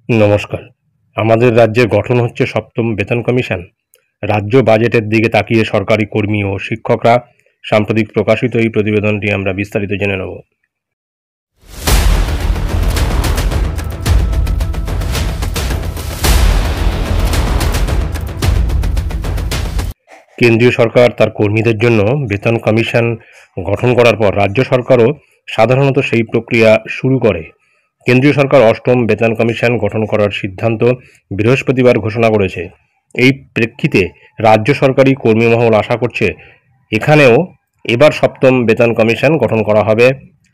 নমস্কার। আমাদের রাজ্যের গঠন হচ্ছে সপ্তম বেতন কমিশন। রাজ্য বাজেটের দিকে তাকিয়ে সরকারি কর্মী ও শিক্ষকরা সাম্প্রতিক প্রকাশিত এই প্রতিবেদনটি আমরা বিস্তারিত জেনে নেব। কেন্দ্রীয় সরকার তার কর্মীদের জন্য বেতন কমিশন গঠন করার পর রাজ্য সরকারও সাধারণত সেই প্রক্রিয়া শুরু করে। কেন্দ্রীয় সরকার অষ্টম বেতন কমিশন গঠন করার সিদ্ধান্ত বৃহস্পতিবার ঘোষণা করেছে। এই প্রেক্ষিতে রাজ্য সরকারি কর্মী মহল আশা করছে এখানেও এবার সপ্তম বেতন কমিশন গঠন করা হবে।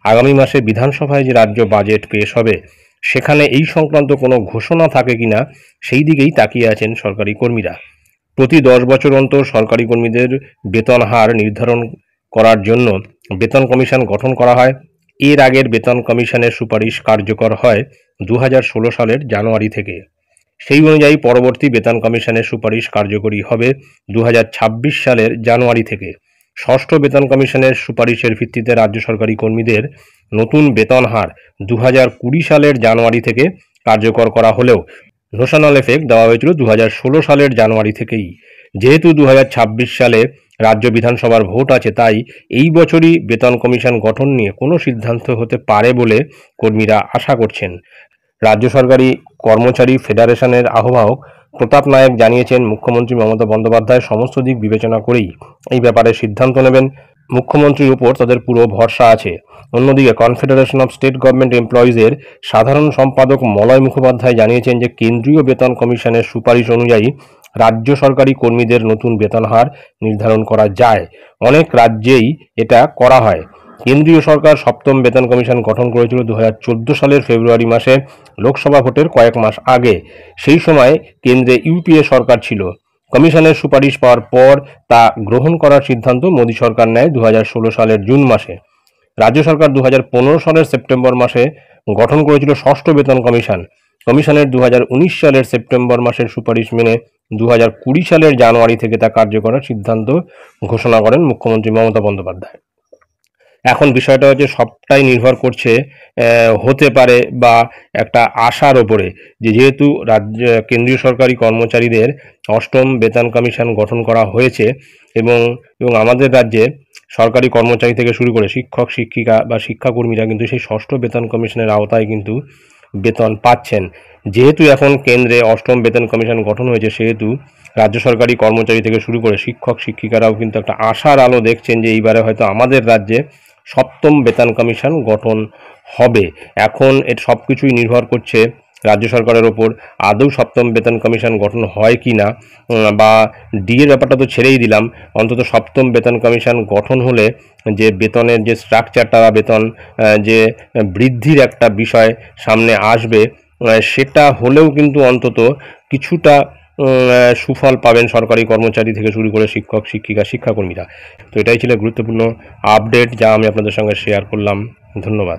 আগামী মাসে বিধানসভায় যে রাজ্য বাজেট পেশ হবে সেখানে এই সংক্রান্ত কোনো ঘোষণা থাকে কিনা সেই দিকেই তাকিয়ে আছেন সরকারি কর্মীরা। প্রতি 10 বছর অন্তর সরকারি কর্মীদের বেতন হার নির্ধারণ করার জন্য বেতন কমিশন গঠন করা হয়। এর আগের বেতন কমিশনের সুপারিশ কার্যকর হয় 2016 সালের জানুয়ারি থেকে। সেই অনুযায়ী পরবর্তী বেতন কমিশনের সুপারিশ কার্যকরী হবে 2026 সালের জানুয়ারি থেকে। ষষ্ঠ বেতন কমিশনের সুপারিশের ভিত্তিতে রাজ্য সরকারি কর্মীদের নতুন বেতন হার 2020 সালের জানুয়ারি থেকে কার্যকর করা হলেও নোশনাল এফেক্ট দেওয়া হয়েছিল 2016 সালের জানুয়ারি থেকেই। যেহেতু 2026 সালে রাজ্য বিধানসভার ভোট আছে, তাই এই বছরই বেতন কমিশন গঠন নিয়ে কোনো সিদ্ধান্ত হতে পারে বলে কর্মীরা আশা করছেন। রাজ্য সরকারি কর্মচারী ফেডারেশনের আহ্বায়ক প্রতাপ নায়েক জানিয়েছেন, মুখ্যমন্ত্রী মমতা বন্দ্যোপাধ্যায় সমস্ত দিক বিবেচনা করেই এই ব্যাপারে সিদ্ধান্ত নেবেন। মুখ্যমন্ত্রীর উপর তাদের পুরো ভরসা আছে। অন্যদিকে কনফেডারেশন অফ স্টেট গভর্নমেন্ট এমপ্লয়িজের সাধারণ সম্পাদক মলয় মুখোপাধ্যায় জানিয়েছেন যে কেন্দ্রীয় বেতন কমিশনের সুপারিশ অনুযায়ী রাজ্য সরকারি কর্মীদের নতুন বেতন হার নির্ধারণ করা যায়। অনেক রাজ্যেই এটা করা হয়। কেন্দ্রীয় সরকার সপ্তম বেতন কমিশন গঠন করেছিল 2014 সালের ফেব্রুয়ারি মাসে, লোকসভা ভোটের কয়েক মাস আগে। সেই সময় কেন্দ্রে ইউপিএ সরকার ছিল। কমিশনের সুপারিশ পাওয়ার পর তা গ্রহণ করার সিদ্ধান্ত মোদী সরকার নেয় 2016 সালের জুন মাসে। রাজ্য সরকার 2015 সালের সেপ্টেম্বর মাসে গঠন করেছিল ষষ্ঠ বেতন কমিশন। কমিশনের 2019 সালের সেপ্টেম্বর মাসের সুপারিশ মেনে 2020 সালের জানুয়ারি থেকে তা কার্যকরের সিদ্ধান্ত ঘোষণা করেন মুখ্যমন্ত্রী মমতা বন্দ্যোপাধ্যায়। এখন বিষয়টা হচ্ছে সবটাই নির্ভর করছে হতে পারে বা একটা আশার ওপরে, যেহেতু রাজ্য কেন্দ্রীয় সরকারি কর্মচারীদের অষ্টম বেতন কমিশন গঠন করা হয়েছে এবং আমাদের রাজ্যে সরকারি কর্মচারী থেকে শুরু করে শিক্ষক শিক্ষিকা বা শিক্ষাকর্মীরা কিন্তু সেই ষষ্ঠ বেতন কমিশনের আওতায় কিন্তু বেতন পাচ্ছেন। যেহেতু এখন কেন্দ্রে অষ্টম বেতন কমিশন গঠন হয়েছে, সেহেতু রাজ্য সরকারি কর্মচারী থেকে শুরু করে শিক্ষক শিক্ষিকারাও কিন্তু একটা আশার আলো দেখছেন যে এইবারে হয়তো আমাদের রাজ্যে সপ্তম বেতন কমিশন গঠন হবে। এখন এর সব কিছুই নির্ভর করছে রাজ্য সরকারের ওপর আদৌ সপ্তম বেতন কমিশন গঠন হয় কি না, বা ডিএর ব্যাপারটা তো ছেড়েই দিলাম, অন্তত সপ্তম বেতন কমিশন গঠন হলে যে বেতনের যে স্ট্রাকচারটা বা বেতন যে বৃদ্ধির একটা বিষয় সামনে আসবে, সেটা হলেও কিন্তু অন্তত কিছুটা সুফল পাবেন সরকারি কর্মচারী থেকে শুরু করে শিক্ষক শিক্ষিকা শিক্ষাকর্মীরা। তো এটাই ছিল গুরুত্বপূর্ণ আপডেট যা আমি আপনাদের সঙ্গে শেয়ার করলাম। ধন্যবাদ।